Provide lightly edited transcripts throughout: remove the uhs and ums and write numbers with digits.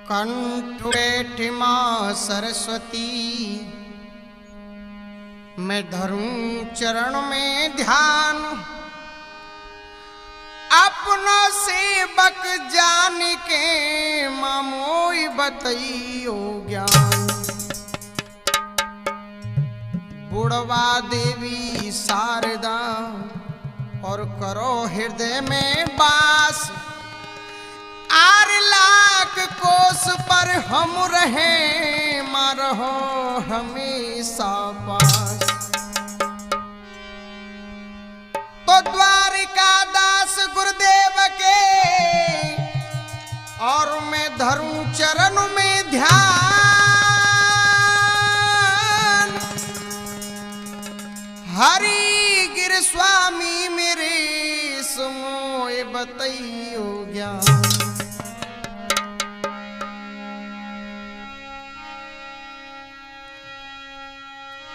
कंठ बैठी माँ सरस्वती, मैं धरूं चरण में ध्यान। अपना सेवक जान के मामोई बतइयो ज्ञान। बुढ़वा देवी शारदा और करो हृदय में वास। 8 लाख कोस पर हम रहे मरहो हमेशा पास। तो द्वारिका दास गुरुदेव के और मैं धरूं चरण में ध्यान। हरि गिर स्वामी मेरे सुमोए बतइयो ज्ञान।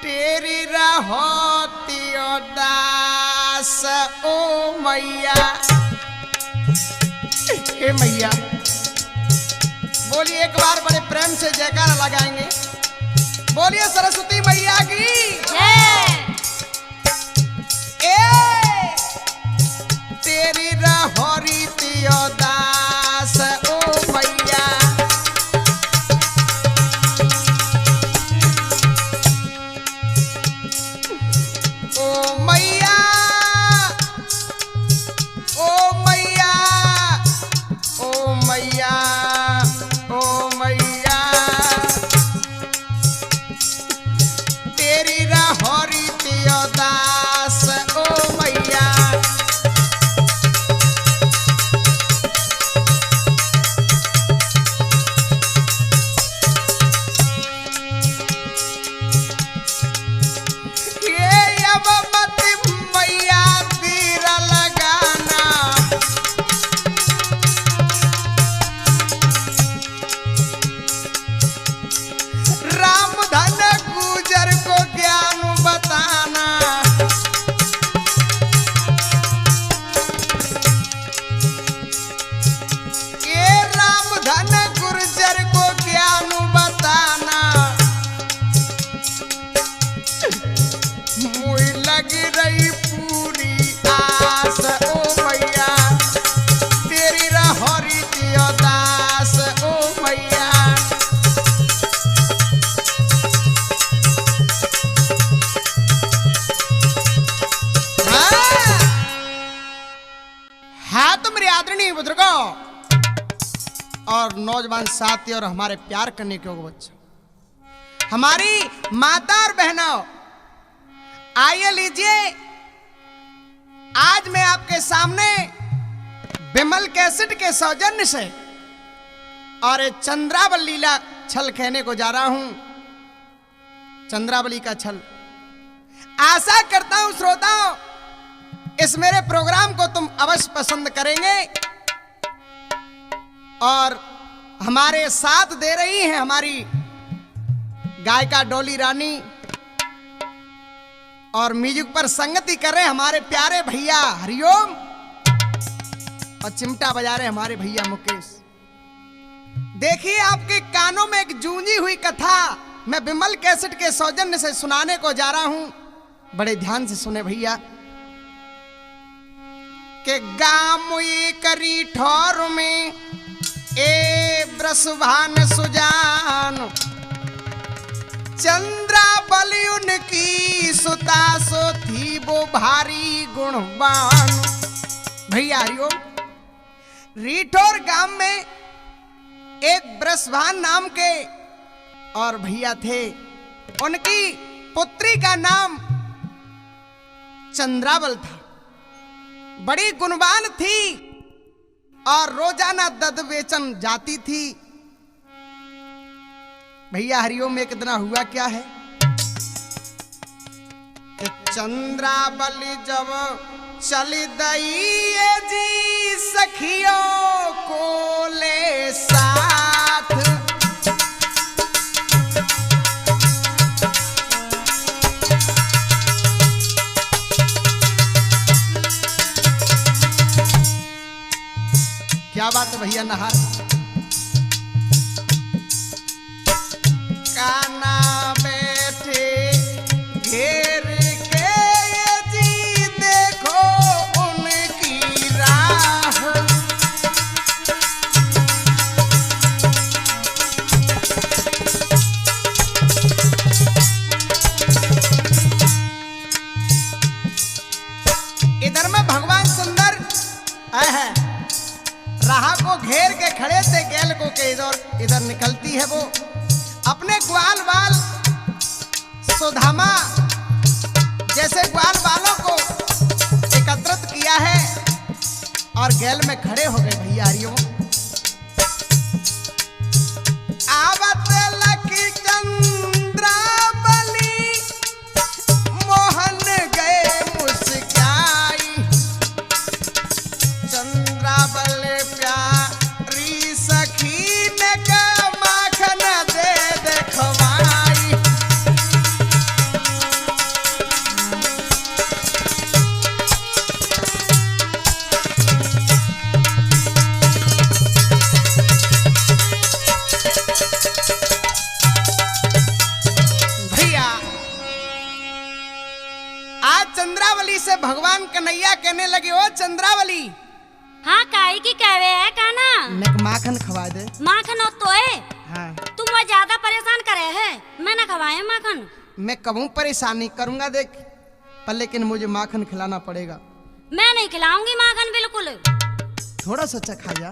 तेरी रहोती दास ओ मैया। हे मैया बोलिए एक बार बड़े प्रेम से जयकारा लगाएंगे। बोलिए सरस्वती मैया की जय। तेरी रहोरी दास ओ मैया। और नौजवान साथी और हमारे प्यार करने के बच्चों, हमारी माता और बहनों, आइए लीजिए आज मैं आपके सामने विमल कैसेट के सौजन्य से और चंद्रावली लीला छल कहने को जा रहा हूं। चंद्रावली का छल। आशा करता हूं श्रोताओं इस मेरे प्रोग्राम को तुम अवश्य पसंद करेंगे। और हमारे साथ दे रही हैं हमारी गायिका डोली रानी और म्यूजिक पर संगति कर रहे हमारे प्यारे भैया हरिओम और चिमटा बजा रहे हमारे भैया मुकेश। देखिए आपके कानों में एक जूंजी हुई कथा मैं विमल कैसेट के सौजन्य से सुनाने को जा रहा हूं। बड़े ध्यान से सुने भैया। के गाम करी ठौर में ए ब्रसभान सुजान। चंद्रावली उनकी सुता सो थी वो भारी गुणवान। भैया हरिओम। रीठौर गांव में एक ब्रसभान नाम के और भैया थे। उनकी पुत्री का नाम चंद्रावल था। बड़ी गुणवान थी और रोजाना दद बेचन जाती थी। भैया हरिओम में कितना हुआ क्या है कि चंद्रावली जब चली दई जी सखियों को ले साथ। क्या बात है भैया नहार। काना बैठे घेर के ये जी देखो उनकी राह। इधर में भगवान सुंदर है, राह को घेर के खड़े थे, गैल को के इधर निकलती है वो अपने ग्वाल बाल सुदामा जैसे ग्वाल बालों को एकत्रित किया है और गैल में खड़े हो गए। भैया हरिओम। आवत लकी चंद्रावली मोहन गए मुस्काई, चंद्रावल प्यारी सखी ने का माखन दे देखवाई। भैया आज चंद्रावली से भगवान कन्हैया कहने लगे, ओ चंद्रावली। हाँ काई की कहवे है काना? मैं माखन खवा दे। माखन हो तो है? हाँ। तुम वो ज्यादा परेशान करे है, मैं ना खवाए माखन। मैं कबू परेशान नहीं करूंगा देख, पर लेकिन मुझे माखन खिलाना पड़ेगा। मैं नहीं खिलाऊंगी माखन बिल्कुल। थोड़ा सा चखा जा।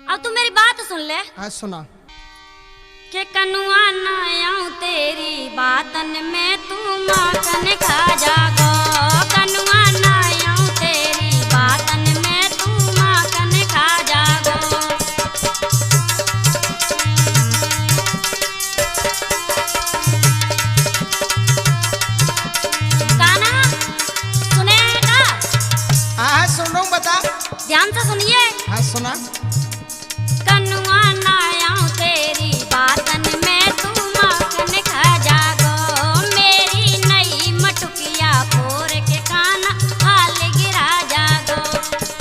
अब तू मेरी बात सुन ले। हाँ सुना। के कनुआ ना आऊं तेरी बातन में तू माखन खा जागो, कनुआ ना आऊं तेरी बातन में तू माखन खा जागो। काना सुनेगा? हाँ सुन रहा हूँ, बता। ध्यान से सुनिए। हाँ सुना। कनुआ ना आऊं तेरी बातन में तू माखन खा जागो, मेरी नई मटुकिया फोर के काना हाल गिरा जागो।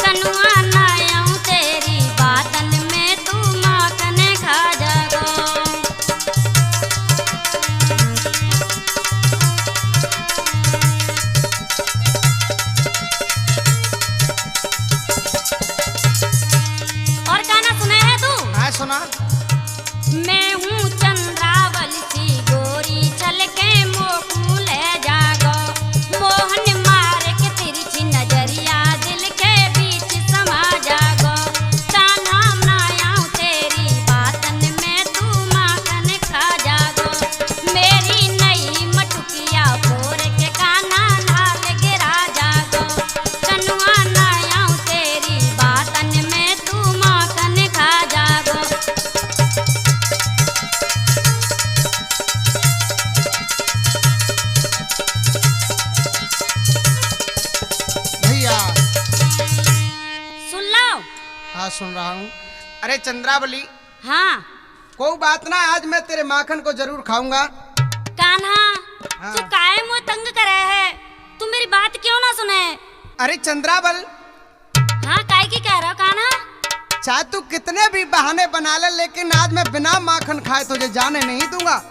कनुआ ना आऊं तेरी बातन में तू माखन खा जागो। और गाना सुने है तू? हाँ सुना। मैं हूँ चंद्रावल सी गोरी चल के मोकू ले जागो, मोहन मार के तिरछी नजरिया दिल के बीच समा जागो। कान्हा ना आऊं तेरी बातन में तू माखन खा जागो, मेरी नई मटुकिया फोर के कान्हा नाल गिरा जागो। कनुआ ना आऊं तेरी बातन में तू माखन खा जागो। भैया सुन लो। हाँ सुन रहा हूँ। अरे चंद्रावली, हाँ कोई बात ना, आज मैं तेरे माखन को जरूर खाऊंगा। कान्हा, हाँ। तू काहे मुँह तंग करे है? तू मेरी बात क्यों ना सुने? अरे चंद्रावल, हाँ काहे की कह रहा हो कान्हा? चाहे तू कितने भी बहाने बना ले, लेकिन आज मैं बिना माखन खाए तुझे जाने नहीं दूंगा।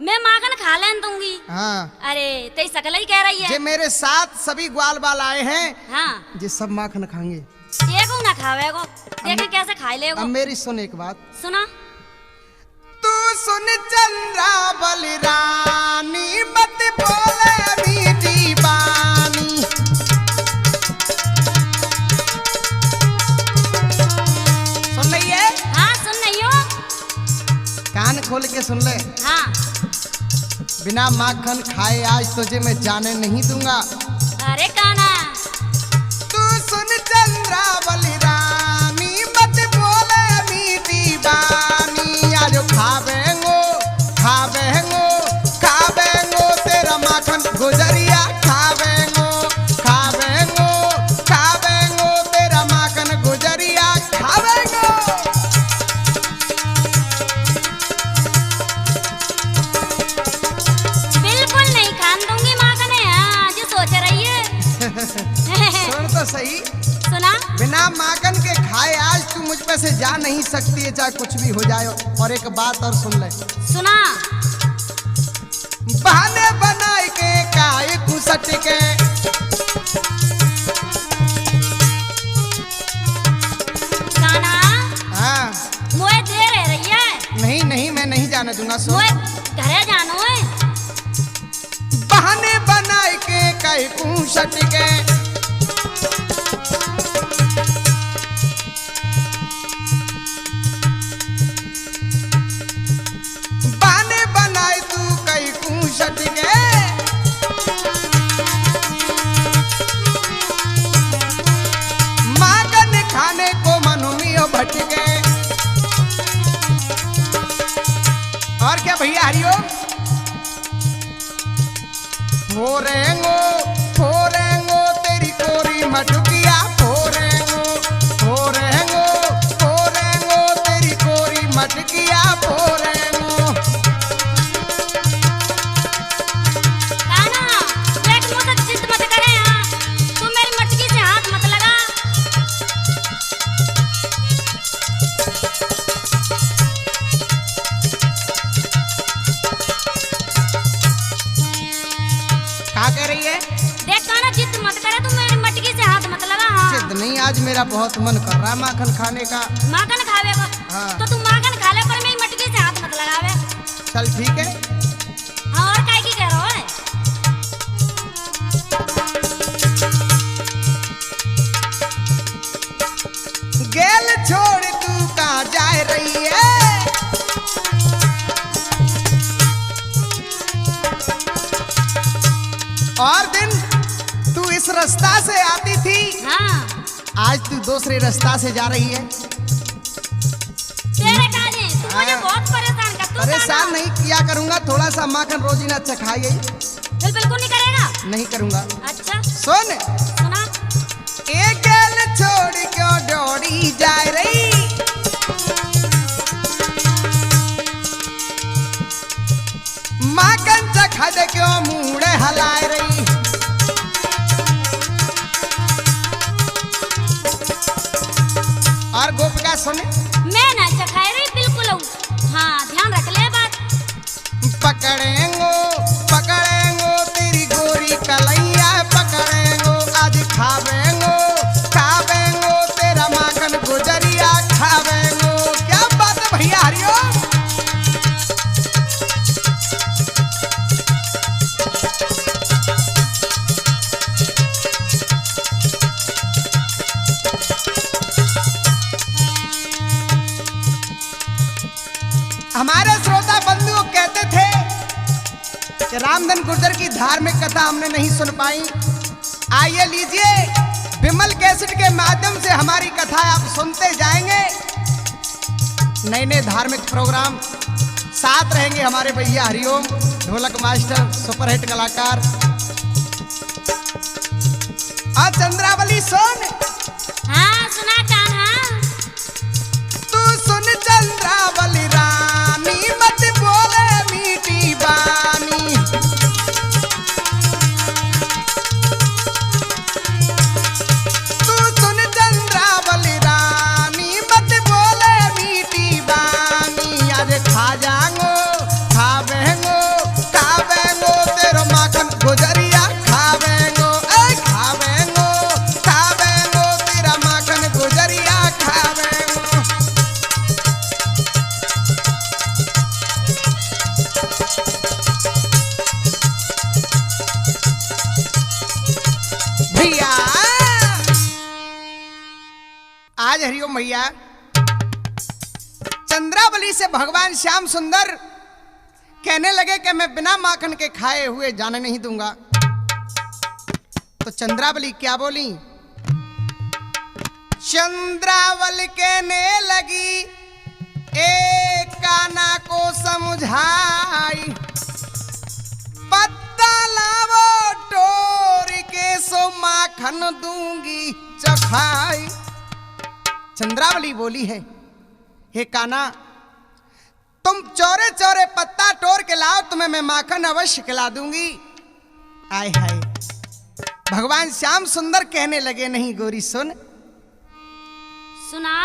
मैं माखन खा लेन दूंगी। हाँ। अरे तेरी सकल ही कह रही है। जे मेरे साथ सभी ग्वाल बाल आए हैं, हाँ जे सब माखन खाएंगे। ये को ना खावेगो, देखे कैसे खाई लेगो। अब मेरी सुन एक बात। सुना। तू सुन चंद्रावल रानी, मत बोले मीठी बानी। सुन रही है? हाँ सुन नहीं हो? कान खोल के सुन ले। हाँ। बिना माखन खाए आज तुझे मैं जाने नहीं दूंगा। अरे कान्हा, तू सुन चंद्रावल रानी, मत बोले मीठी बानी। आज खावेंगो खावेंगो खावेंगो तेरा माखन गुजरिया, खावेंगो खावेंगो खावेंगो तेरा माखन गुजरिया, खावेंगो। बिल्कुल नहीं खान दूंगी माखन। हाँ जो सोच रही है। सुन तो सही। सुना। बिना माखन के खाए आज तू मुझ पे से जा नहीं सकती है, चाहे कुछ भी हो जाए। और एक बात और सुन ले, सुना। बहाने बनाए के काय घुसट के, काना हाँ मोए दे रही है। नहीं नहीं मैं नहीं जाने दूंगा। सुन, मोए घरे जानो है। बहाने बनाए के काय घुसट के, बहाने बनाए तू कई घुसट के, मागन खाने को मनुमियो भटके। और क्या भैया हरिओम। फोरेंगो तेरी कोरी मटुकिया, फोरेंगो तेरी कोरी मटकिया, फोरेंगो। काना तू एक मुंह से जिद मत करे। हाँ तू मेरी मटकी से हाथ मत लगा। क्या कह रही है? देख काना जिद मत करे, तू मेरी मटकी से हाथ मत लगा। हाँ जिद नहीं, आज मेरा बहुत मन कर रहा है माखन खाने का। माखन खावे को हाँ। तो तू माखन खा ले, पर मेरी मटकी से हाथ मत लगावे। चल ठीक है। हाँ और काय की कह रहा है? गेल छोड़ तू कहाँ जा रही है? और दिन तू इस रास्ता से आती थी, हाँ आज तू दूसरे रास्ता से जा रही है। तेरे काजे तू मुझे बहुत परेशान कर। तू परेशान नहीं किया करूंगा, थोड़ा सा माखन रोजीना चखाइए। बिल्कुल नहीं करेगा। नहीं करूंगा। अच्छा सुन, सुना। एक गेल छोड़ क्यों दौड़ी जा रही? माखन चखा दे क्यों मुड़े हलाए रही? और गोपिका सुने, मैं ना चखाए रही बिल्कुल हूँ। हाँ ध्यान रख ले बात। पकड़ेंगो तेरी गोरी कलैया, पकड़ेंगो आज खावेंगो तेरा माखन गुजरिया खावेंगो। क्या बात है भैया हरिओम। हमारे श्रोता बंधु कहते थे कि रामधन गुर्जर की धार्मिक कथा हमने नहीं सुन पाई। आइए लीजिए, विमल कैसेट के माध्यम से हमारी कथा आप सुनते जाएंगे। नए नए धार्मिक प्रोग्राम साथ रहेंगे हमारे भैया हरिओम, ढोलक मास्टर, सुपरहिट कलाकार। और चंद्रावली सुन। हाँ सुना कान्हा। तू सुन चंद्रावली रानी, मत बोले मीठी बानी। तू सुन चंद्रावली रानी, मत बोले मीठी बानी। आज खा जाएंगो तेरो माखन गुजरिया खावेंगो, खावेंगो तेरा माखन गुजरिया खावेंगो। भैया आज हरिओम भैया, चंद्रावली से भगवान श्याम सुंदर कहने लगे कि मैं बिना माखन के खाए हुए जाने नहीं दूंगा। तो चंद्रावली क्या बोली? चंद्रावली कहने लगी, एक काना को समझाई, पत्ता लावो टोर के सो माखन दूंगी चखाई। चंद्रावली बोली है, हे काना तुम चौरे चौरे पत्ता टोर के लाओ, तुम्हें मैं माखन अवश्य खिला दूंगी। आय हाय, भगवान श्याम सुंदर कहने लगे, नहीं गोरी सुन, सुना।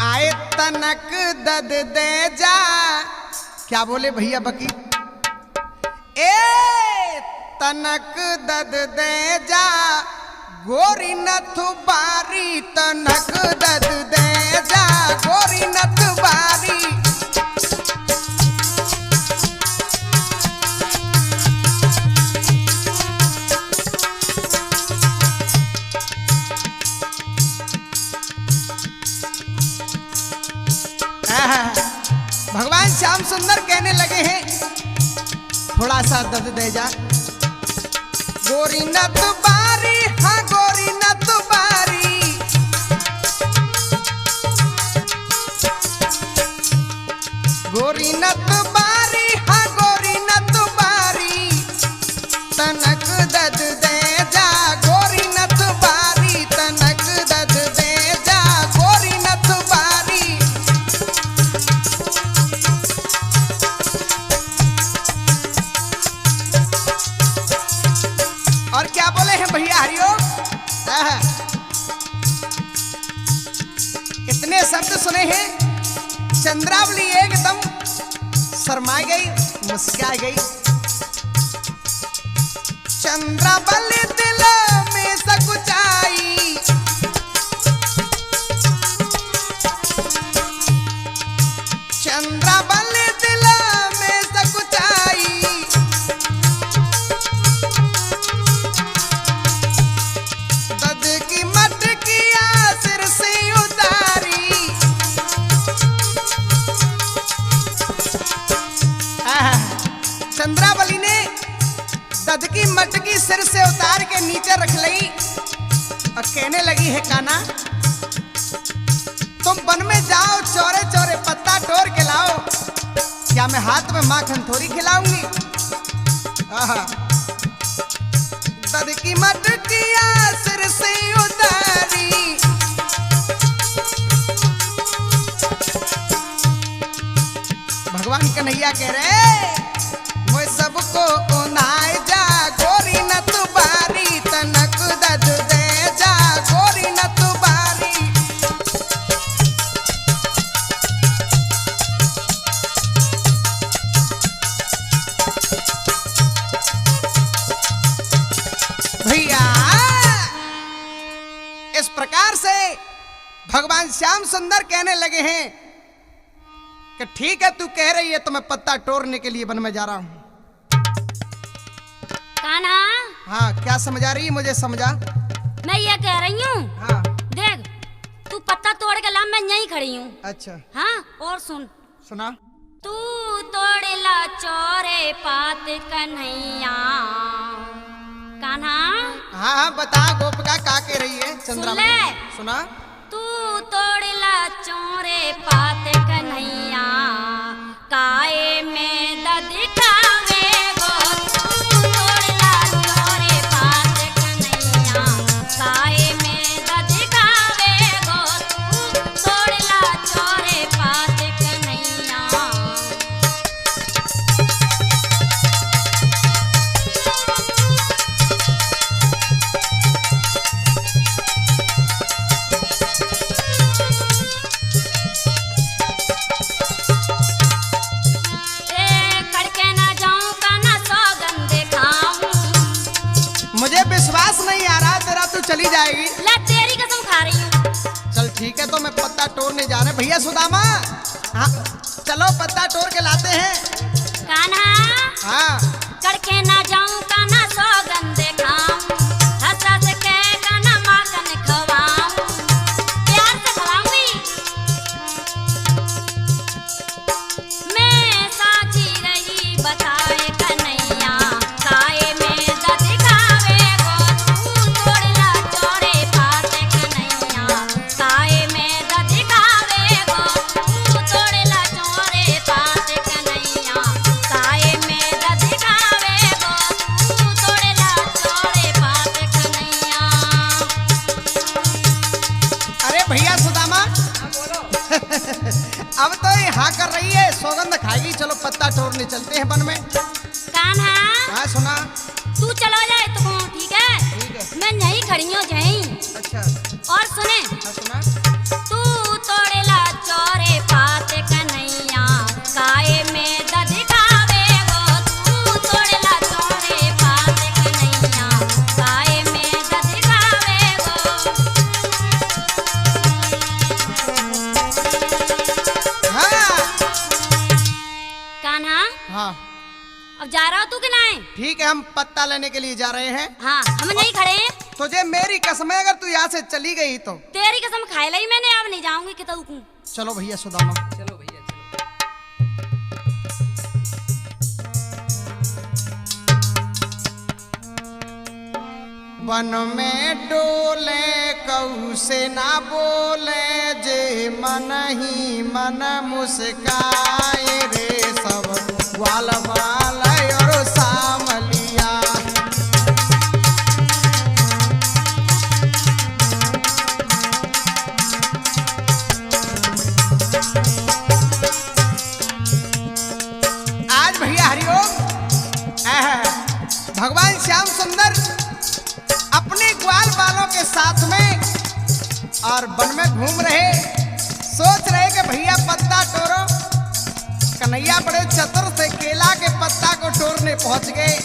आए तनक दद दे जा। क्या बोले भैया बकी? ए तनक दद दे जा गोरी नथ बारी, तनक दद दे जा गोरी नथ बारी। भगवान श्याम सुंदर कहने लगे हैं थोड़ा सा दद दे जा गोरी नथ बारी, हाँ गोरी नथ बारी। गोरी नथ बारी, हाँ गोरी नथ बारी। तनक दद दे जा गोरी नथ बारी, तनक दद दे जा गोरी नथ बारी। और क्या बोले हैं भैया हरिओम? इतने शब्द सुने हैं, चंद्रावली एकदम शर्मा गई, मुस्कुरा गई। चंद्रावली दिल में सकुचाई, चंद्रावली दिल में सकुचाई। चंद्रावली ने दद की मटकी सिर से उतार के नीचे रख ली और कहने लगी है काना तुम वन में जाओ चौरे चौरे पत्ता तोड़ के लाओ, क्या मैं हाथ में माखन थोड़ी खिलाऊंगी। दद की मटकिया सिर से उतारी, भगवान कन्हैया कह रहे मैं सबको उनाए जा गोरी नथ बारी, तनक दद दे जा गोरी नथ बारी। भैया इस प्रकार से भगवान श्याम सुंदर कहने लगे हैं कि ठीक है तू कह रही है तो मैं पत्ता तोड़ने के लिए वन में जा रहा हूं। कान्हा, हाँ क्या समझा रही है? मुझे समझा। मैं ये कह रही हूँ, हाँ देख तू पत्ता तोड़ के ला, मैं यहीं खड़ी हूँ। अच्छा हाँ और सुन, सुना। तू तोड़ ला चौरे पात कन्हैया। कान्हा, हाँ हाँ बता गोपिका का कह रही है? चंद्रावली सुन ले। सुना। तू तोड़ ला चौरे पात कन्हैया, काए में दद खावे गो। तू तोड़ ला चौरे पात कन्हैया, काए में दद खावे गो। तू तोड़ ला चौरे पात कन्हैया। मुझे विश्वास नहीं आ रहा तेरा, तू चली जाएगी। ला तेरी कसम खा रही हूँ। चल ठीक है तो मैं पत्ता तोड़ने जा रहे हैं। भैया सुदामा, हाँ चलो पत्ता तोड़ के लाते हैं। कान्हा, हाँ करके ना जाऊं कान्हा सौगंध खाऊं, हंस हंस के कान्हा माखन खवाऊं, प्यार से खवाऊंगी। मैं साची रही बताए कन्हैया, काए में दद खावे गो। तू तोड़ ला चौरे पात कन्हैया, काए में दद खावे गो। तू तोड़ ला चौरे पात कन्हैया, काए में दद खावे गो। तू तोड़ ला चौरे पात कन्हैया। अरे भैया सुदामा अब तो ये हाँ कर रही है, सौगंध खाएगी। चलो पत्ता तोड़ने चलते हैं वन में। कान्हा, हाँ सुना। तू चलो जाए तो ठीक है, ठीक है। मैं यहीं खड़ी हूँ यहीं। अच्छा और सुने, सुना। तू तोड़ेला चौरे पात कन्हैया काए में दधकावे गो। तू तोड़ेला चौरे पात कन्हैया काए में दधकावे गो। हाँ कान्हा हाँ अब जा रहा हो तू कि नहीं? ठीक है, हम पत्ता लेने के लिए जा रहे हैं। हाँ हम नहीं खड़े हैं। तुझे मेरी कसम है, अगर तू यहाँ से चली गई तो। तेरी कसम खाए ली मैंने, अब नहीं जाऊंगी कि तू कूं। चलो भैया सुदामा। चलो भैया चलो। वन में डोले कऊ से ना बोले, जे मन ही मन मुस्काए रे सब ग्वाल बाल और सामलिया। आज भैया हरिओम भगवान श्याम सुंदर अपने ग्वाल बालों के साथ में और वन में घूम रहे, सोच रहे कि भैया पत्ता टोरो। कन्हैया बड़े चतुर से केला के पत्ता को टोरने पहुंच गए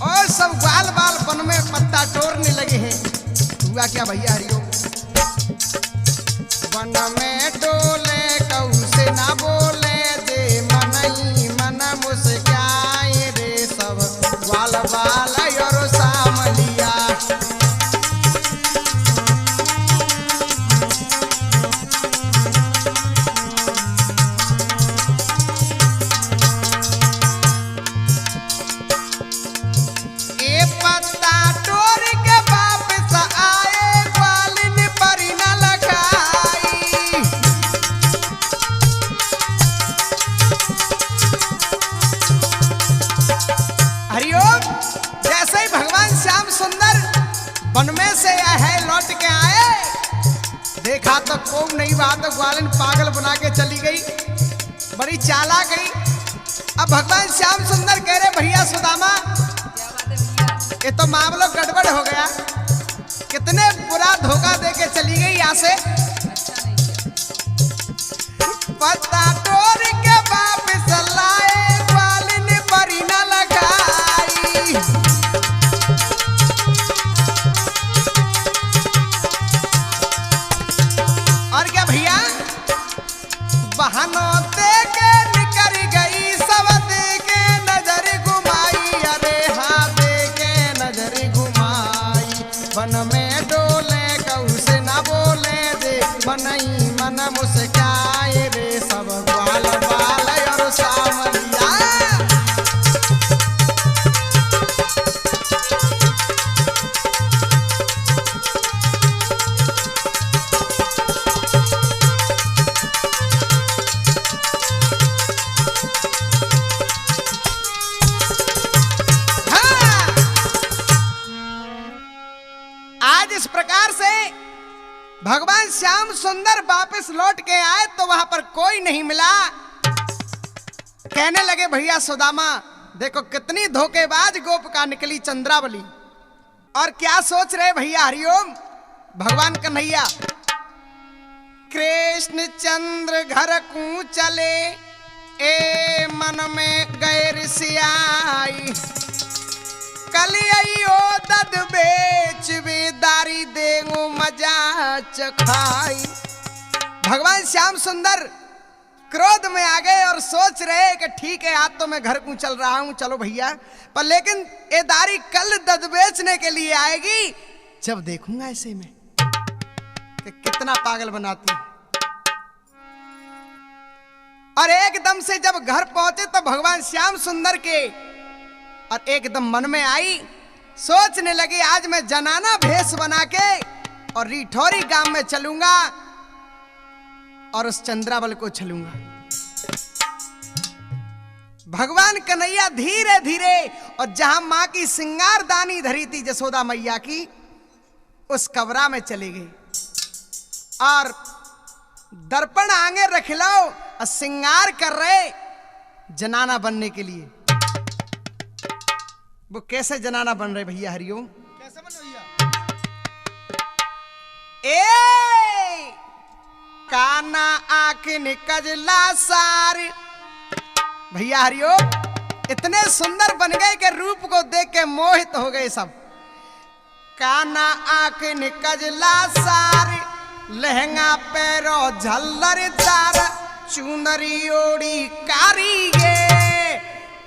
और सब ग्वाल बाल वन में पत्ता टोरने लगे हैं। हुआ क्या भैया हरिओम? वन में डोले कऊ से ना बोले, दे मन ही मन मुस्काए रे सब ग्वाल बाल और सामलिया। ए पत्ता टोर के वापस आए, ग्वालिन परी न लखाई। हरिओम जैसे ही भगवान श्याम सुंदर वन में से है लौट के आए, देखा तो कोई नहीं बात, तो ग्वालिन पागल बना के चली गई, बड़ी चालाक गई। अब भगवान श्याम सुंदर कह रहे भैया सुदामा क्या बात है भैया? ये तो मामला गड़बड़ हो गया, कितने बुरा धोखा दे के चली गई यहाँ से। अच्छा नहीं किया। पत्ता टोर के वापस लाए, ग्वालिन परी न लगाई। और क्या भैया बहानों दे के निकल गई, सब दे के नजर घुमाई। अरे हाँ दे के नजर घुमाई, वन में डोले कऊ से ना बोले, दे मन ही मन मुस्काए रे सब ग्वाल बाल और सामलिया। हाँ। आज इस प्रकार से भगवान श्याम सुंदर वापस लौट के आए तो वहां पर कोई नहीं मिला। कहने लगे भैया सुदामा देखो कितनी धोखेबाज गोपिका निकली चंद्रावली। और क्या सोच रहे भैया हरिओम भगवान कन्हैया? कृष्ण चंद्र घर को चले, ए मन में गैर सियाई। कलियो दद बेच बेदारी देगो मजा चखाई। भगवान श्याम सुंदर क्रोध में आ गए और सोच रहे कि ठीक है आज तो मैं घर को चल रहा हूं, चलो भैया, पर लेकिन ये दारी कल दद बेचने के लिए आएगी, जब देखूंगा ऐसे में कि कितना पागल बनाती है। और एकदम से जब घर पहुंचे तो भगवान श्याम सुंदर के और एकदम मन में आई, सोचने लगी आज मैं जनाना भेष बना के और रिठौरी गांव में चलूंगा और उस चंद्रावल को छलूंगा। भगवान कन्हैया धीरे धीरे और जहां मां की सिंगारदानी धरी थी जसोदा मैया की, उस कमरा में चले गए और दर्पण आगे रख लो और सिंगार कर रहे जनाना बनने के लिए। वो कैसे जनाना बन रहे भैया हरिओम? कैसे बन भैया? काना आखिन कजला सार। भैया हरिओम, इतने सुंदर बन गए कि रूप को देख के मोहित हो गए सब। काना आखिन कजला सार, लहंगा पैरो झल्लरदार, चुनरी ओड़ी कारी गे,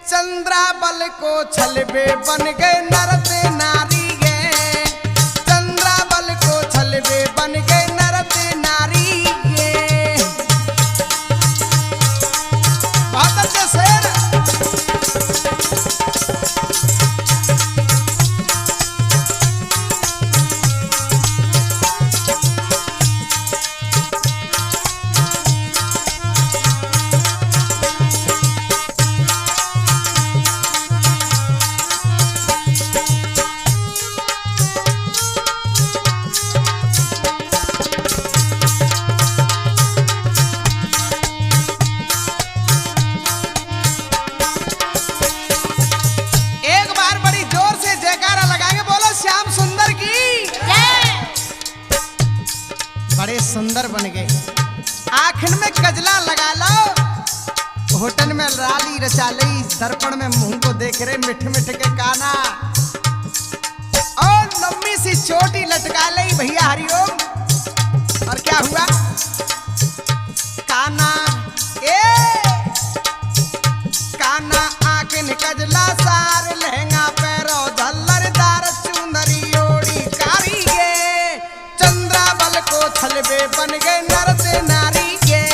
चंद्राबल को छलबे बन गए नरत नारी गे, चंद्राबल को छलबे बन गए नरत नारी गे। बहुत अच्छे शेर। बड़े सुंदर बन गए। आखिर में कजला लगा लो, होटल में राली रचा ली, दर्पण में मुंह को देख रहे मिठ मिठ के काना, और लंबी सी चोटी लटका ली। भैया हरिओम, और क्या हुआ? काना काना आखिन कजला सार, लहंगा पैरो झल्लरदार, चुनरी ओड़ी कारी गे, चंद्राबल को छलबे बन गए नरत नारी गे,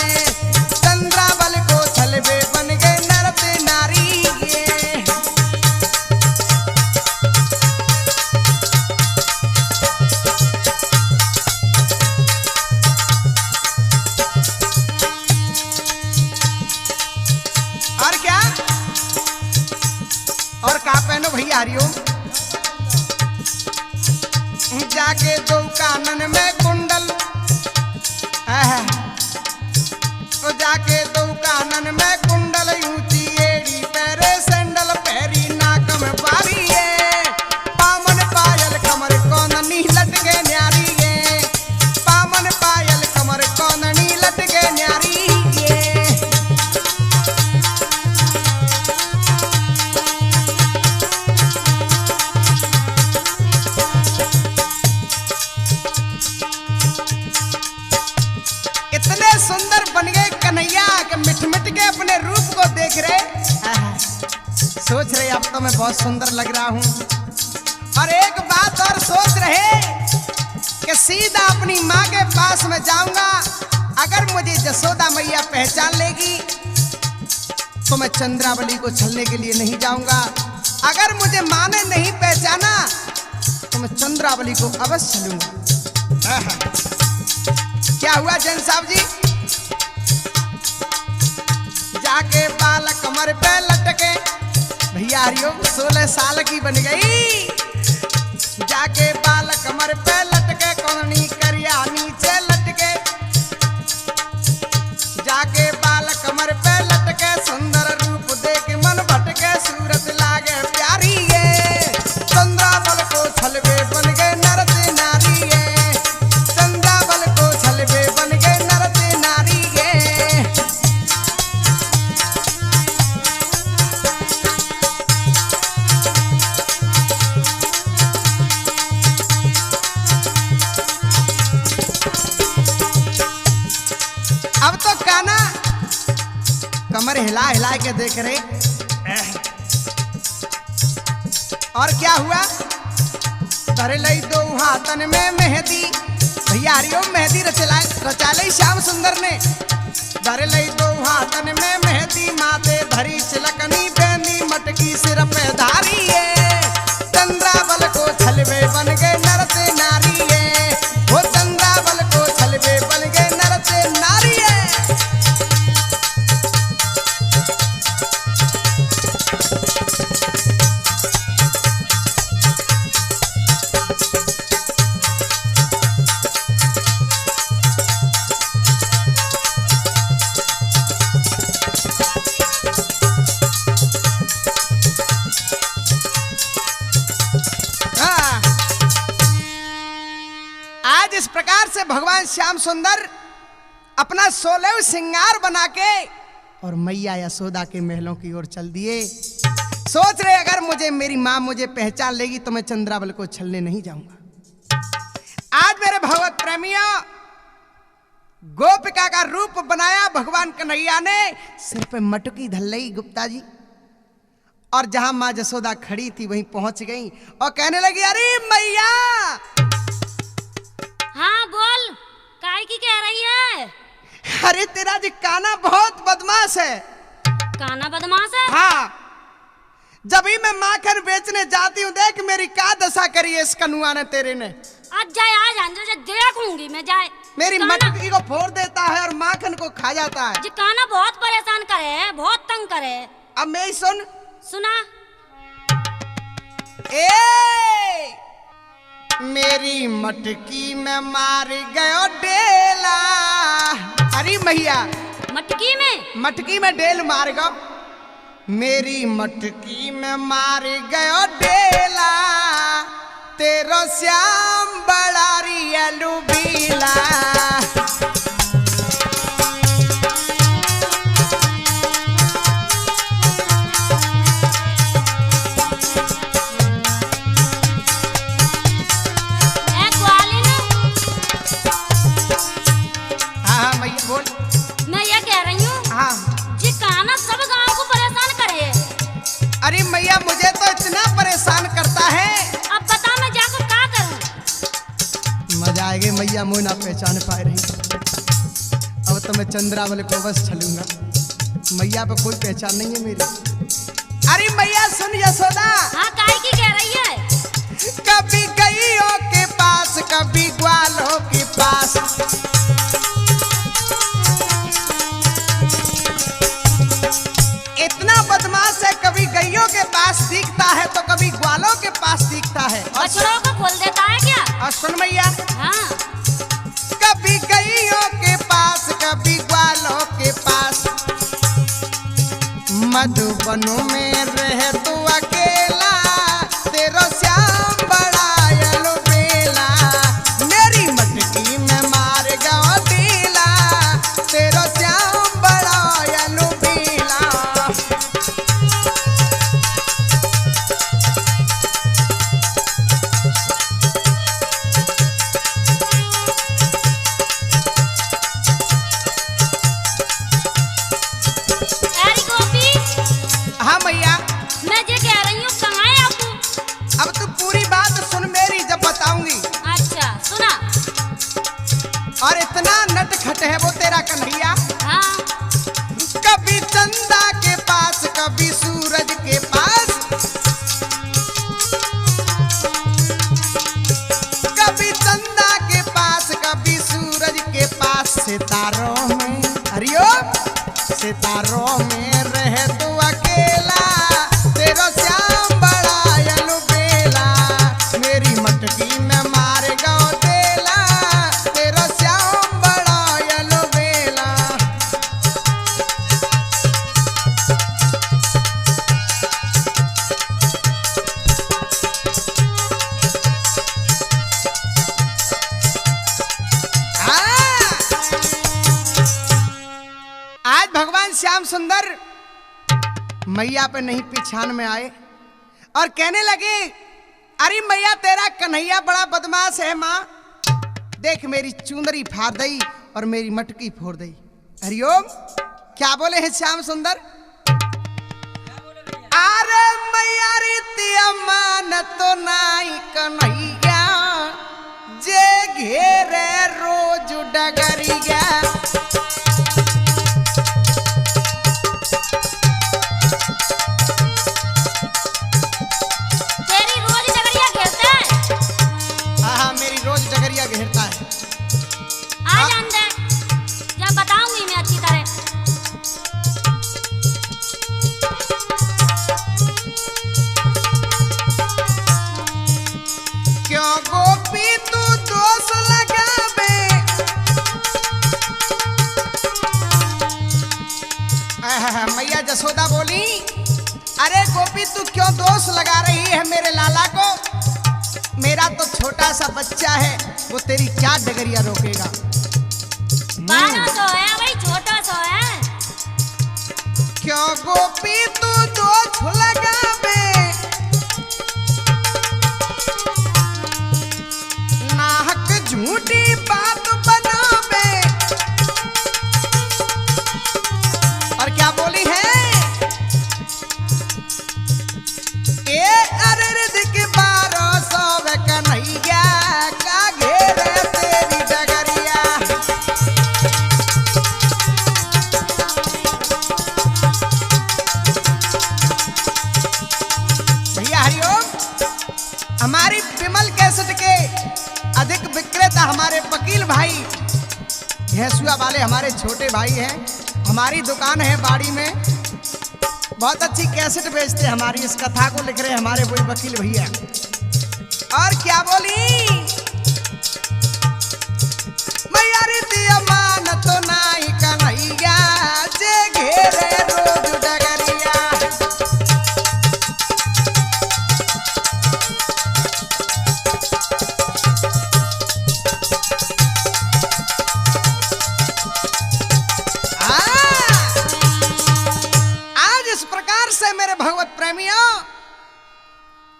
चंद्राबल को छलबे बन गए नरत नारी गे। और क्या? और का पहनो भैया हरिओम? जाके दो कानन में कुंडल, तो जाके दो कानन में कुंडल, ऊंची एड़ी पैरे सैंडल, पैरी नाक में बारी है, पामन पायल कमर कोननी लटके न्यारी गे, पामन पायल कमर कोननी लटके न्यारी गे। इतने सुंदर बन गए कन्हैया कि मिट मिट के अपने रूप को देख रहे, सोच रहे अब तो मैं बहुत सुंदर लग रहा हूं। और एक बात और सोच रहे कि सीधा अपनी माँ के पास में जाऊंगा, अगर मुझे जसोदा मैया पहचान लेगी तो मैं चंद्रावली को छलने के लिए नहीं जाऊंगा, अगर मुझे माँ ने नहीं पहचाना तो मैं चंद्रावली को अवश्य लूंगा। क्या हुआ जैन साहब जी? जाके बाल कमर पे लटके, भैया हरिओम 16 साल की बन गई, जाके बाल कमर पे लटके, कोननी करिया नीचे लटके, जाके बाल कमर पे लटके, सुंदर रूप देख मन भटके, सूरत लागे प्यारी गे, चंद्राबल को छलबे बन गए नरत नारी गे, चंद्राबल को छलबे बन गए नरत नारी गे। अब तो काना कमर हिला हिला के देख रहे, और क्या हुआ? धरे लई दो हाथन में मेहंदी, भैया हरिओम मेहंदी रचा लई श्याम सुंदर ने, धरे लई दो हाथन में मेहंदी, माथे धरी चिलकनी बेंदी, मटकी सिर पे धारी है, चंद्राबल को छलबे बन गए नरत नारी है, वो चंद्राबल को छलबे बन गए नरत नारी है। आज इस प्रकार से भगवान श्याम सुंदर अपना 16 श्रृंगार बना के और मैया यशोदा के महलों की ओर चल दिए। सोच रहे अगर मुझे मेरी माँ मुझे पहचान लेगी तो मैं चंद्रावल को छलने नहीं जाऊंगा। आज मेरे भगवत प्रेमियों गोपिका का रूप बनाया भगवान कन्हैया ने, सिर पे मटकी धल्लई गुप्ता जी, और जहां मां जसोदा खड़ी थी वहीं पहुंच गई और कहने लगी अरे मैया। हाँ बोल, काय की कह रही है? अरे तेरा जी काना बहुत बदमाश है। काना बदमाश है? हाँ, जब ही मैं माखन बेचने जाती हूँ देख मेरी क्या दशा करी है इस कनुआ ने तेरे ने। आज जाए, आज अंदर देखूंगी मैं जाए। मेरी काना, मटकी को फोड़ देता है और माखन को खा जाता है। जी काना बहुत परेशान करे, बहुत तंग करे। अब मैं ही सुन। सुना। ए मेरी मटकी में मार गयो डेला। अरे मैया मटकी में डेल मार गो। मेरी मटकी में मार गयो डेला, तेरो श्याम बड़ा रियलू बीला। मैं ये कह रही हूँ, हाँ जी काना सब गांव को परेशान करे। अरे मैया मुझे तो इतना परेशान करता है। अब बता मैं जाकर क्या करूँ? मजा आएगी मैया, मुँह ना पहचान पाए रही। अब तो मैं चंद्रावल को बस छलूंगा, मैया पे कोई पहचान नहीं है मेरी। अरे मैया सुन यशोदा। हाँ काय की कह रही है? कभी गईयों के पास कभी ग्वालों के पास, इतना बदमाश है। कभी गईयों के पास सीखता है तो कभी ग्वालों के पास सीखता है। बछड़ों को खोल देता है क्या? और सुन मैया, हाँ कभी गईयों के पास कभी ग्वालों के पास, मधुबनों में रह तू अकेला, तेरो श्याम बड़ा यलो बेला। मेरी मटकी में मार गयो डीला, तेरो श्याम बड़ा यलो बेला। अरे गोपी, हाँ मैया, मैं ये कह रही हूँ कहाँ है आपू? अब तू पूरी बात सुन मेरी, जब बताऊंगी। अच्छा सुना। और इतना नटखट है वो तेरा कन्हैया। हाँ कभी चंदा के पास कभी सूरज के पास, कभी चंदा के पास कभी सूरज के पास। सितारों में हरिओम, सितारों में रह तू अकेला, तेरो श्याम बड़ा यलो बेला। मेरी मटकी में मार गयो डेला, तेरो श्याम बड़ा यलो बेला। आज भगवान श्याम सुंदर मैया पे नहीं पहचान में आए और कहने लगे अरे मैया तेरा कन्हैया बड़ा बदमाश है। माँ देख मेरी चुंदरी फाड़ दई और मेरी मटकी फोड़ दई। हरिओम, क्या बोले हैं श्याम सुंदर? अरे मैया रीति अमान तो नाई कन्हैया, जे घेरे रोज डगरिया। तेरी रोज डगरिया घेरता है? हाँ मेरी रोज डगरिया घेरता है। आज अंदर जब बताऊंगी मैं अच्छी तरह। क्यों गोपी तू दोष लगावे, मैया जसोदा बोली अरे गोपी तू क्यों दोष लगा रही है मेरे लाला को? मेरा तो छोटा सा बच्चा है, वो तेरी क्या डगरिया रोकेगा। 1200 है भाई, छोटा सो है। क्यों गोपी तू दोष लगावे, नाहक झूठी बात बनावे। और क्या बोली है, ए अरद के 1200 कन्हैया का घेरे तेरी डगरिया। भैया हरिओम, हमारी विमल कैसेट के अधिक विक्रेता हमारे वकील भाई भैंसुआ वाले हमारे छोटे भाई हैं। हमारी दुकान है बाड़ी में, बहुत अच्छी कैसेट बेचते हैं हमारी। इस कथा को लिख रहे हैं हमारे वही वकील भैया। और क्या बोली, मैया रीति मान तो नाई कन्हैया जे घेरे रोज डगरिया। आज इस प्रकार से मेरे भगवत प्रेमियों,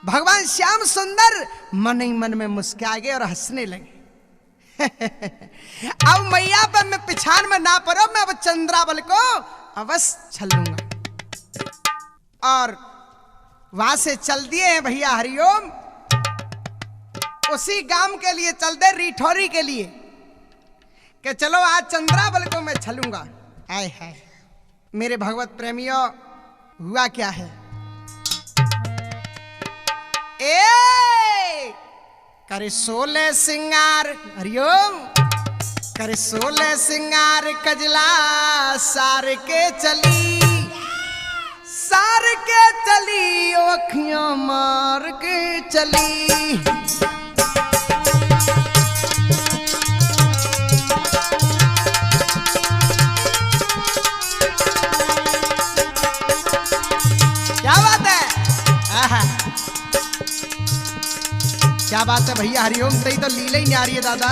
भगवान श्याम सुंदर मन ही मन में मुस्कुरा गए और हंसने लगे। अब मैया पे मैं पिछाड़ में ना पड़ो, मैं अब चंद्रावल को अवश्य छलूंगा। और वहां से चल दिए हैं भैया हरिओम, उसी गांव के लिए चल दे, रिठौरी के लिए, कि चलो आज चंद्रावल को मैं छलूंगा। आए हाय मेरे भगवत प्रेमियों, हुआ क्या है, ए करे 16 सिंगार, हरिओम, करे 16 सिंगार कजला सार के चली, सार के चली ओखियां मार के चली। क्या बात है, आहा क्या बात है भैया हरिओम, तई तो लीला ही नहीं आ रही है दादा।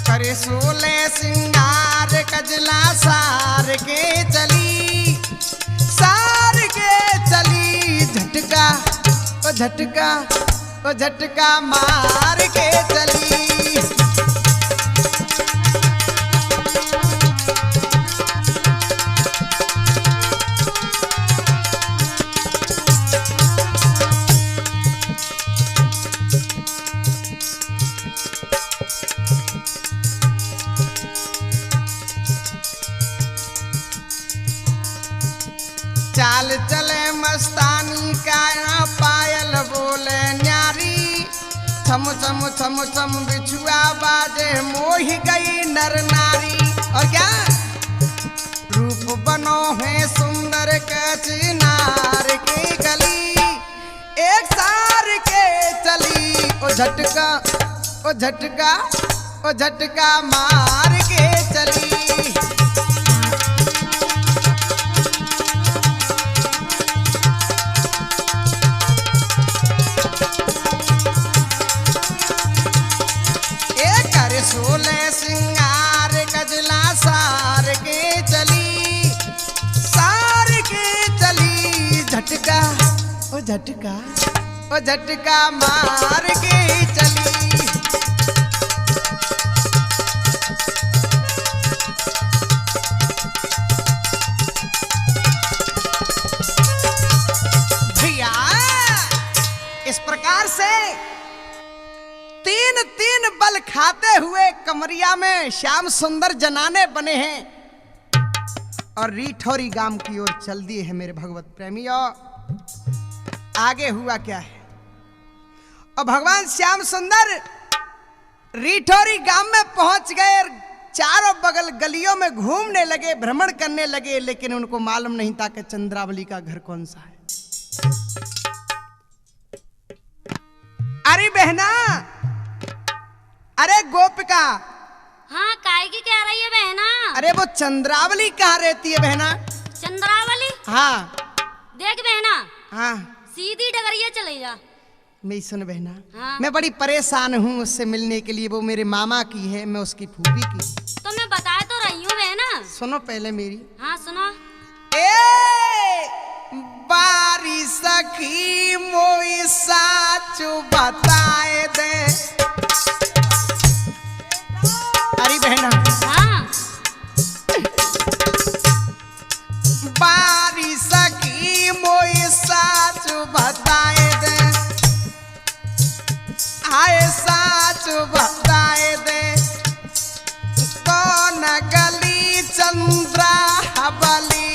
करे 16 सिंगार कजला सार के चली, सार के चली, झटका ओ झटका ओ झटका मार के चली। चाल चले मस्तानी का पायल बोले न्यारी, छम छम छम छम बिछुआ बाजे मोहि गई नर नारी। और क्या रूप बनो है सुंदर कचनार की गली, एक सार के चली ओ झटका ओ झटका ओ झटका मार के चली। सिंगार कजला सार के चली, सार के चली, झटका ओ झटका ओ झटका मार के चली। भैया इस प्रकार से तीन तीन बल खाते हुए कमरिया में श्याम सुंदर जनाने बने हैं और रिठौरी गांव की ओर चल दिए हैं मेरे भगवत प्रेमियों। आगे हुआ क्या है, और भगवान श्याम सुंदर रिठौरी गांव में पहुंच गए, चारों बगल गलियों में घूमने लगे, भ्रमण करने लगे, लेकिन उनको मालूम नहीं था कि चंद्रावली का घर कौन सा है। अरे बहना, अरे गोपिका, हाँ काय की कह रही है बहना? अरे वो चंद्रावली कहाँ रहती है बहना? चंद्रावली? हाँ देख बहना, हाँ सीधी डगरिया चले जा। मेरी सुन बहना, हाँ। मैं बड़ी परेशान हूँ उससे मिलने के लिए। वो मेरे मामा की है, मैं उसकी फूफी की। तो मैं बता तो रही हूँ बहना। सुनो पहले मेरी। हाँ सुनो। ए बारी सखी मोई साचु बताए दे। अरे बहना, हाँ बारी सखी मोई साचु बताए दे। आए साचु बताए दे। कौन गली चंद्रा हबली।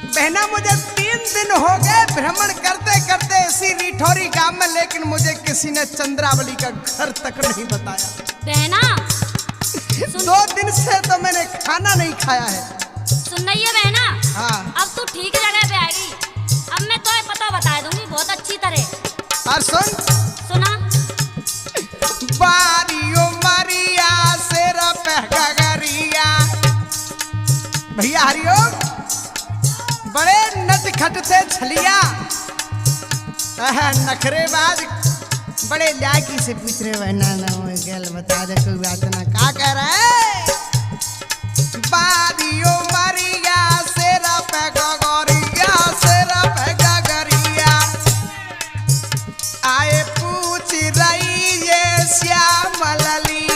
बहना मुझे 3 दिन हो गए भ्रमण करते करते इसी रिठौरी गांव में, लेकिन मुझे किसी ने चंद्रावली का घर तक नहीं बताया। बहना 2 दिन से तो मैंने खाना नहीं खाया है। सुन रही है बहना। हाँ। अब तू ठीक जगह पे आएगी। अब मैं तो पता बता दूंगी बहुत अच्छी तरह। और सुन, सुना। बारियो मरिया से गगरिया। भैया हरिओम, बड़े नटखट थे छलिया, नखरेबाज, बड़े लायकी से पूछ रहे बहना ना गल बता दे कोई बात ना। का कह रहा है? बारियो मरिया से गगरिया से गगरिया। आए पूछ रही ये श्याम लली।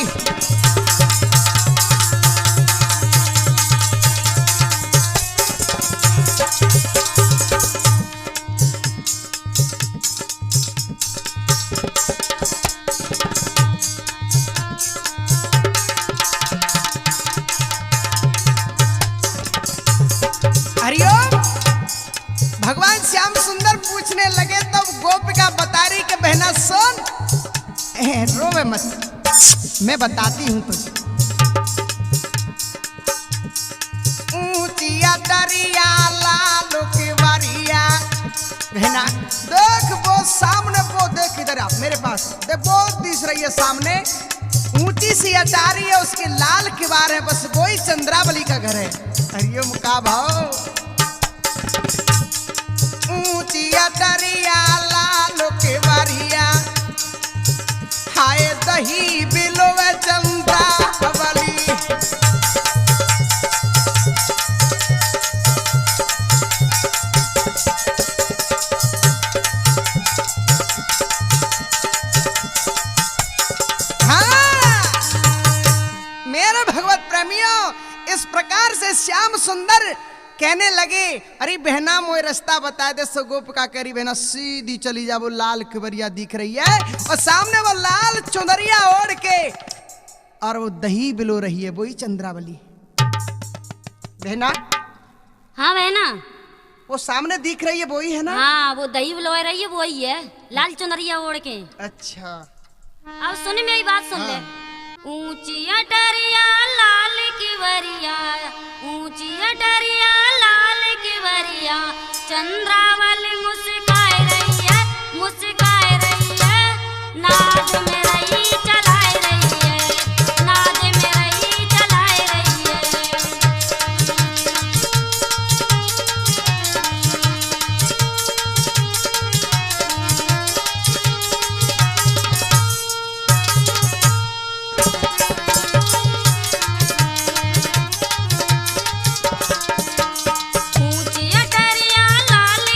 हरिओम, भगवान श्याम सुंदर पूछने लगे तब गोपिका बता रही कि बहना सुन, रोवे मत, मैं बताती हूँ तुझे। ऊंचिया दरिया लालू की वारिया। बहना देख वो सामने, वो देख इधर आ मेरे पास, देख वो दिख रही है सामने, ऊंची सी अटारी है, उसके लाल किवार है, बस वही चंद्रावली का घर है। हरिओम का भाव। ऊंची अटरिया लाल के वारिया। हाय दही बिलोवे चंद्रावली। मेरे भगवत प्रेमियों, इस प्रकार से श्याम सुंदर कहने लगे, अरे बहना मोए रास्ता बता दे। सो गोपिका करी बहना सीधी चली जा, वो लाल किवरिया दिख रही है और सामने वो लाल चुनरिया ओढ़ के और वो दही बिलो रही है, वही चंद्रावली। बहना हाँ बहना। वो सामने दिख रही है वही है ना? हाँ वो दही बुलवा रही है वही है, लाल चुनरिया ओढ़ के। अच्छा अब सुन मेरी बात सुन ले। ऊंची अटरिया लाल किवरिया, ऊंची अटरिया लाल किवरिया, चंद्रावली मुस्काए रही है, मुस्काए रही है, नाद में रही चलाए रही है, नाद में रही चलाए रही है। ऊंची अटरिया लाल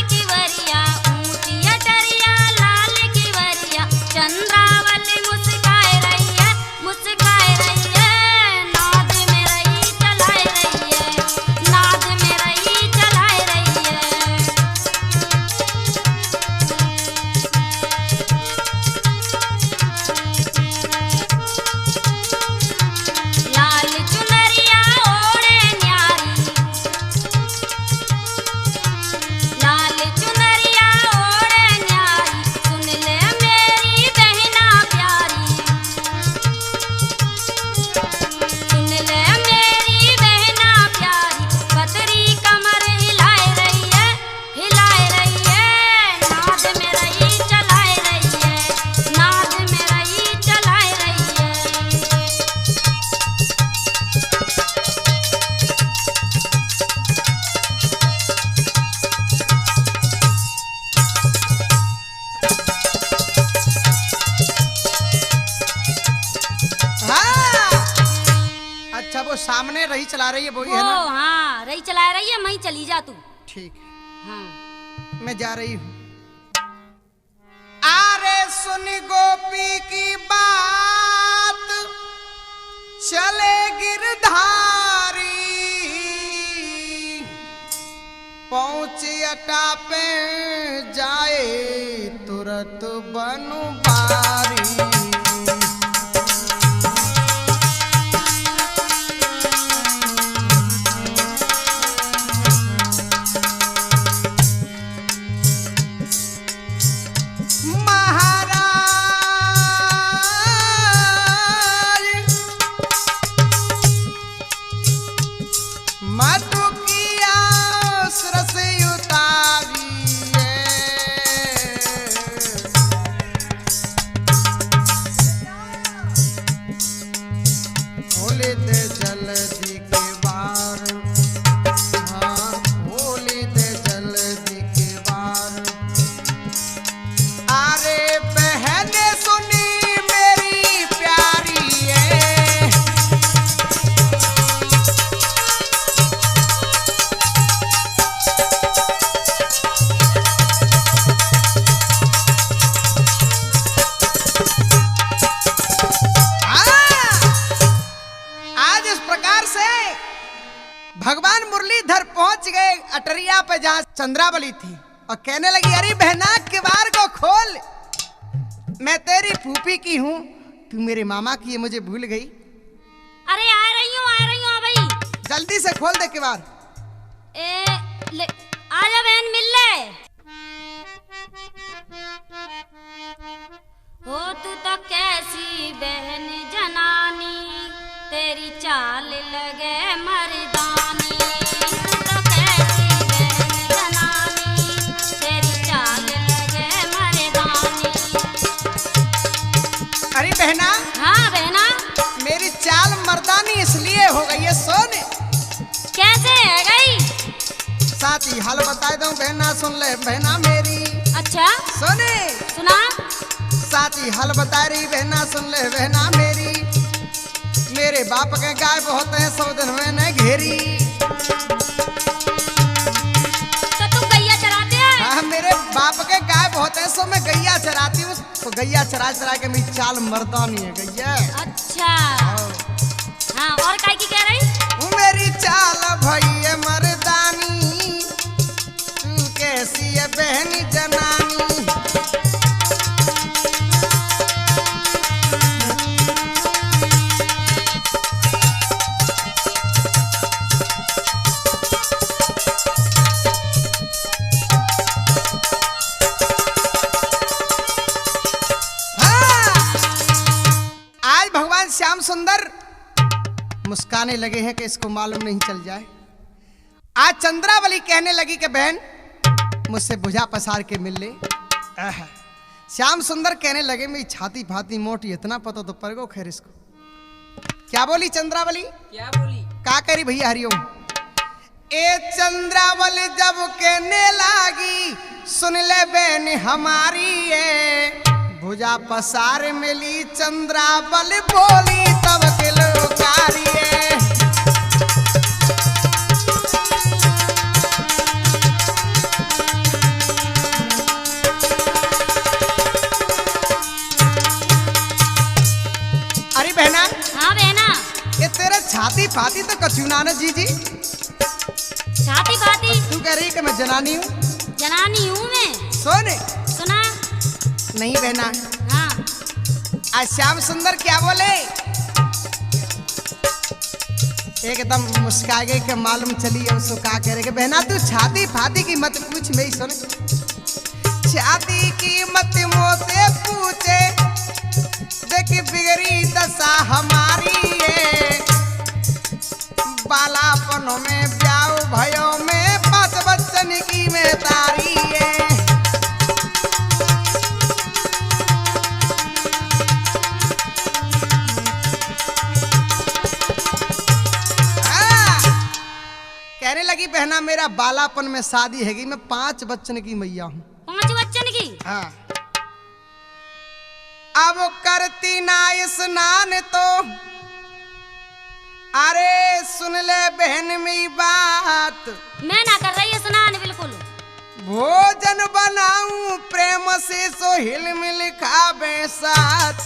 सामने रही चला रही है वही वो है ना? हाँ रही चला रही है, वहीं चली जा तू। ठीक है, हाँ मैं जा रही हूँ। आरे सुन गोपी की बात, चले गिरधारी, पहुंचे अटा पे जाए तुरंत बनु बारी। भगवान मुरलीधर पहुंच गए अटरिया पे जहां चंद्रावली थी और कहने लगी, अरे बहना किवाड़ को खोल, मैं तेरी फूफी की हूँ, तू मेरे मामा की है, मुझे भूल गई। अरे आ रही हूँ भाई, जल्दी से खोल दे किवाड़। आजा बहन मिल ले। हो तू तो कैसी बहन जनानी, तेरी चाल लगे मर्दानी। तू तो कैसी बहन जनानी, तेरी चाल लगे मर्दानी। अरे बहना। हाँ बहना। मेरी चाल मर्दानी इसलिए हो गई है, सुन। कैसे है गई? साथी हाल बता दूं बहना, सुन ले बहना मेरी। अच्छा सुने। सुना। साथी हाल बता रही बहना, सुन ले बहना मेरी। मेरे बाप के गाय बहुत हैं, 100 दिन में न घेरी। तो तू गैया चराते है? हाँ मेरे बाप के गाय बहुत है, सो मैं गैया चराती हूँ। तो गैया चरा चरा के मेरी चाल मर्दानी है गैया। अच्छा हाँ, और काय की कह रही? मेरी चाल भैया मर्दानी, तू कैसी है बहनी जनानी। श्याम सुंदर मुस्काने लगे हैं कि इसको मालूम नहीं चल जाए। आज चंद्रावली कहने लगी कि बहन मुझसे भुजा पसार के मिल ले। श्याम सुंदर कहने लगे, मेरी छाती फाती मोटी, इतना पता तो पर गो खैर इसको। क्या बोली चंद्रावली? क्या बोली? का करी भैया हरिओम। ए चंद्रावली जब कहने लगी, सुन ले बहन हमारी है, भुजा पसार मिली चंद्रावल बोली तब के लोकारिए। अरे बहना। हाँ बहना। ये तेरा छाती फाती तो कचूना न जी। छाती फाती? तू कह रही कि मैं जनानी हूँ। जनानी हूँ मैं। सोने सुना नहीं बहना। हाँ। आज श्याम सुंदर क्या बोले, एकदम मुस्का गई के मालूम चली है उसको का कह रहे कि बहना तू छाती फाती की मत पूछ, मेरी सुन। छाती की मत मोते पूछे, देख बिगड़ी दशा हमारी है, बालापनों में ब्याह भयो में 5 बच्चन की में तारी है। कहने लगी बहना मेरा बालापन में शादी हैगी, मैं 5 बच्चन की मैया हूँ। 5 बच्चन की? हाँ। अब करती ना स्नान तो अरे सुन ले बहन मेरी बात, मैं ना कर रही है स्नान बिल्कुल। भोजन बनाऊं प्रेम से सो हिल मिल खाबे साथ।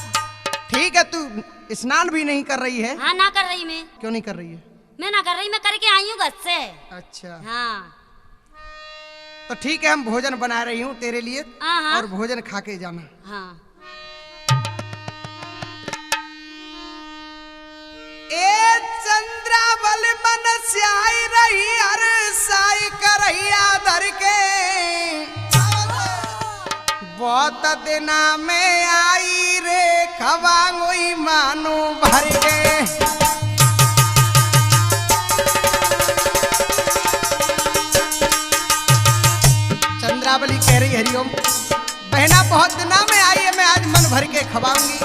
ठीक है, तू स्नान भी नहीं कर रही है? हाँ ना कर रही मैं। क्यों नहीं कर रही है? मैं ना कर रही, मैं करके आई हूँ घर से। अच्छा, हाँ तो ठीक है, हम भोजन बना रही हूँ तेरे लिए, हाँ। और भोजन खा के जाना। हाँ ए चंद्रावल मन स्याई रही हर साई करहिया धर के, बहुत दिना में आई रे खवांगोई मानू भर के। चंद्रावली कह रही हरिओम, बहना बहुत दिना में आई है, मैं आज मन भर के खवाऊंगी।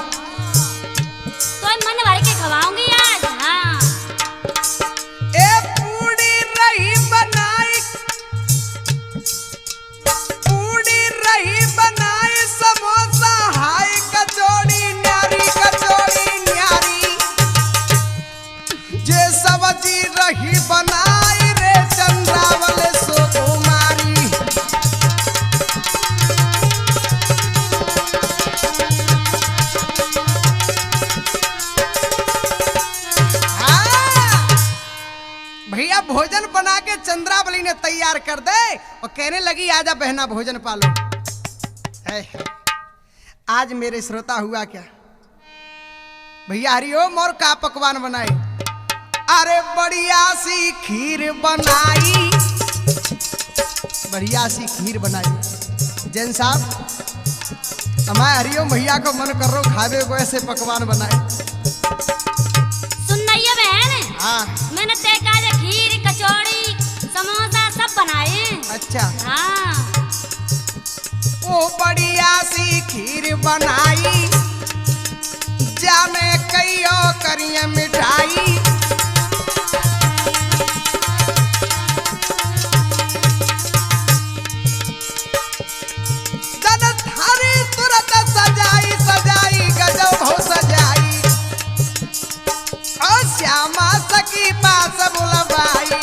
तो मन भर के खवाऊंगी आज। हाँ ए पूड़ी रही बनाई, पूड़ी रही बनाई समोसा हाय कचौड़ी न्यारी, जे सब्जी रही बनाई रे चंद्रावल सो कुमारी। भैया भोजन बना के चंद्रावली ने तैयार कर दे और कहने लगी आजा बहना भोजन पालो। आज मेरे श्रोता हुआ क्या भैया, हरिओम, और का पकवान बनाए? अरे बढ़िया सी खीर बनाई, बढ़िया सी खीर बनाई। जैन साहब हमारे हरिओम भैया को मन कर रो खावे को ऐसे पकवान बनाए। सुन रही है बहन, हाँ मैंने तय काजे खीर कचौड़ी समोसा सब बनाए। अच्छा, हाँ ओ बढ़िया सी खीर बनाई, जाने कईयो करिए मिठाई। जन थारी तुरंत सजाई सजाई गजब हो सजाई, और श्यामा सखी पास बुलवाई।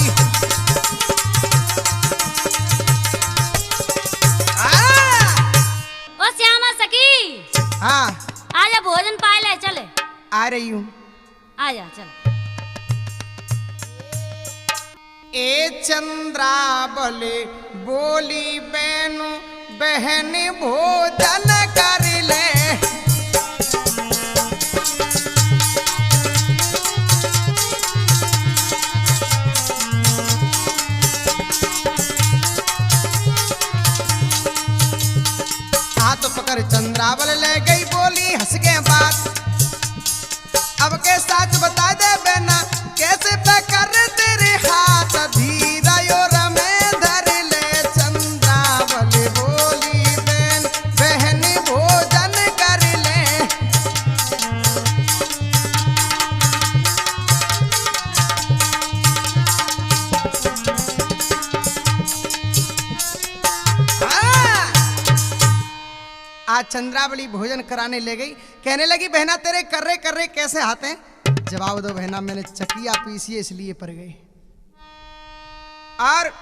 ओ श्यामा सखी, हाँ आजा भोजन पाए ले चले। आ रही हूँ। आजा चल। ए चंद्रावली बोली बेनु बहन भोजन कर ले, हाथ पकड़ चंद्रावल ले गई बोली हंस के बात। अब के सच बता दे बेना कैसे पे कर तेरे हाथ धीरा योर में धर ले। चंद्रावल बोली बहन भोजन कर ले, आज चंद्रावली भोजन कराने ले गई, कहने लगी बहना तेरे कर्रे कर्रे कैसे हाथ हैं? जवाब दो बहना, मैंने चकिया पीसी इसलिए पड़ गई। और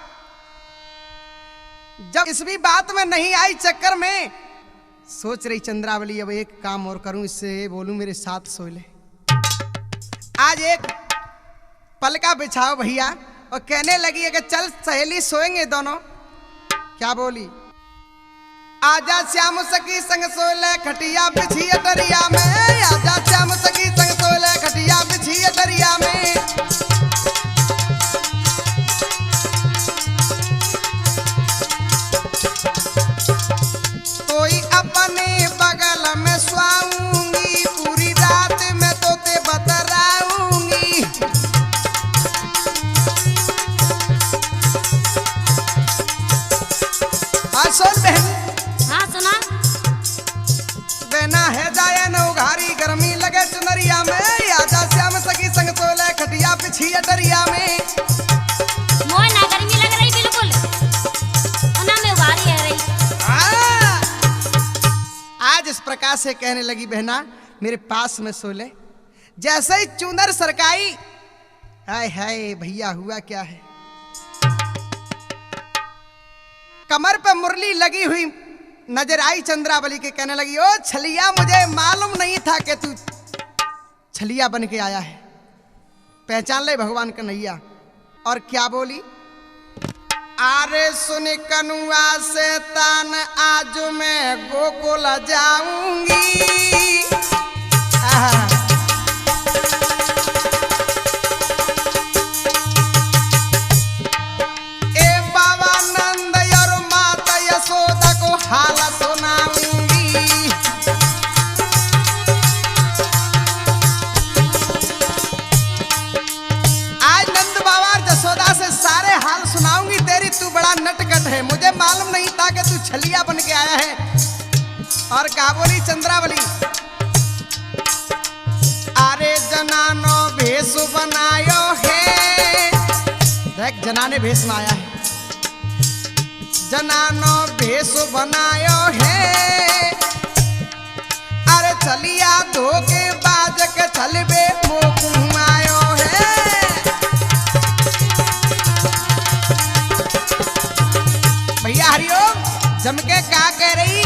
जब इस भी बात में नहीं आई चक्कर में, सोच रही चंद्रावली अब एक काम और करूं, इससे बोलूं मेरे साथ सो ले। आज एक पलका बिछाओ भैया, और कहने लगी कि चल सहेली सोएंगे दोनों। क्या बोली? आजा श्याम सखी संग सोले खटिया बिछी डरिया में, आजा श्याम सखी संग सोले खटिया बिछी डरिया में। कोई अपने बगल में स्वाऊंगी, पूरी रात में तोते बतराऊंगी। आज सुन बहन, हाँ सुना। बेना है जाए न उघारी गर्मी लगे चुनरिया में, आजा श्याम सखी संग सोले खटिया पिछी डरिया में। मोय ना गर्मी लग रही बिल्कुल, ना में उभारी है रही। आज इस प्रकार से कहने लगी बहना मेरे पास में सो ले। जैसे ही चुनर सरकाई हाय हाय भैया हुआ क्या है। कमर पे मुरली लगी हुई नजर आई चंद्रावली के, कहने लगी ओ छलिया मुझे मालूम नहीं था कि तू छलिया बन के आया है, पहचान ले भगवान कन्हैया। और क्या बोली, आरे सुन कनुआ से तान आज मैं गोकुल जाऊंगी। ए बाबा नंद और माता यशोदा को हाल सुनाऊंगी। आज नंद बाबा और यशोदा से सारे हाल सुनाऊंगी तेरी, तू बड़ा नटखट है, मुझे मालूम नहीं था कि तू छलिया बन के आया है। और क्या बोली चंद्रावली, अरे जनानो भेष बनायो है, देख जनाने भेष में आया है, जनानो भेष बनायो है। अरे चलिया धोके बाज के चलबे मोकू आयो है। भैया हरिओम, जम के का कह रही,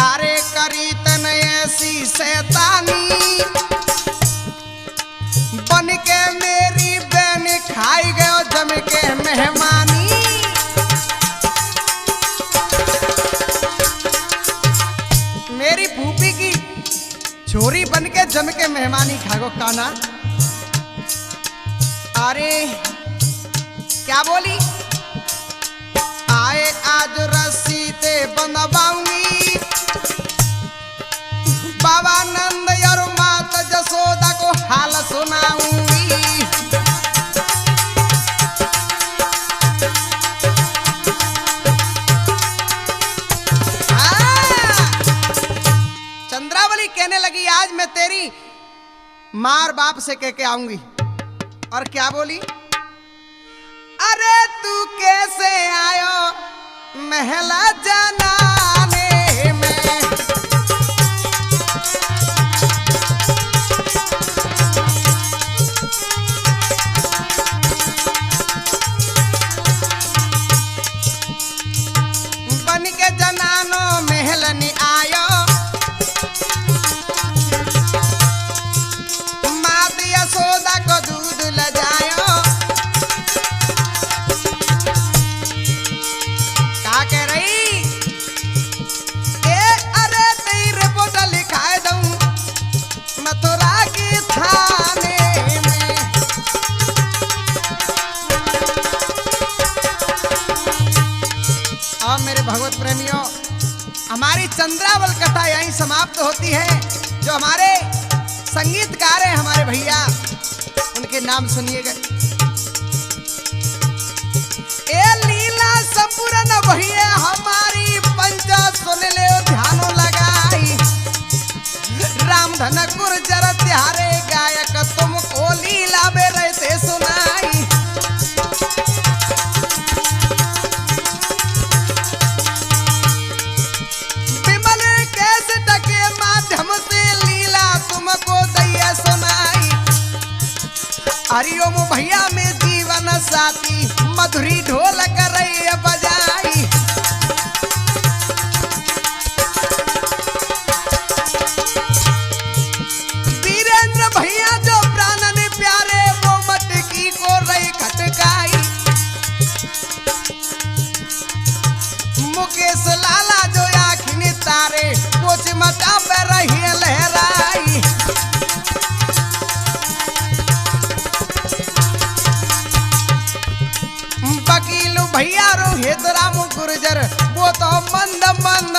अरे करी तन ऐसी शैतानी, बन के मेरी बहन खाई गयो जम के मेहमानी। मेरी फूफी की छोरी बन के जम के मेहमानी खागो काना। अरे क्या बोली, आए आज रस्सी ते बंधवाऊंगी, बाबा नंद और माता यशोदा को हाल सुनाऊंगी। चंद्रावली कहने लगी आज मैं तेरी मार बाप से कह के आऊंगी। और क्या बोली, अरे तू कैसे आयो महला जनाने में, बन के जनानो महलनी आयो, मात यशोदा को दूध ल जायो। क्या कह रही, ए अरे तेरे पोता लिखाए दूं मथुरा के थाने में। और मेरे भगवत प्रेमियों, हमारी चंद्रावल कथा यहीं समाप्त होती है। जो हमारे संगीतकार हैं हमारे भैया, उनके नाम सुनिएगा। ए लीला संपूर्ण भैया हमारी पंचा सुन ले ध्यानो लगाई, राम धन गुर्जर त्यारे गायक तुमको लीला में रहते सुनाई। विमल कैसे टके माध्यम से लीला तुमको दैया सुनाई। हरिओम भैया में जीवन साथी मधुरी ढोल कर बजाई। वीरेंद्र भैया जो प्राणन प्यारे वो मटकी को रही खटकाई। मुकेश लाला जो आखिनी तारे पोच मटा पे रही लहराई। वकील भैया रोहित राम गुर्जर वो तो मंद मंद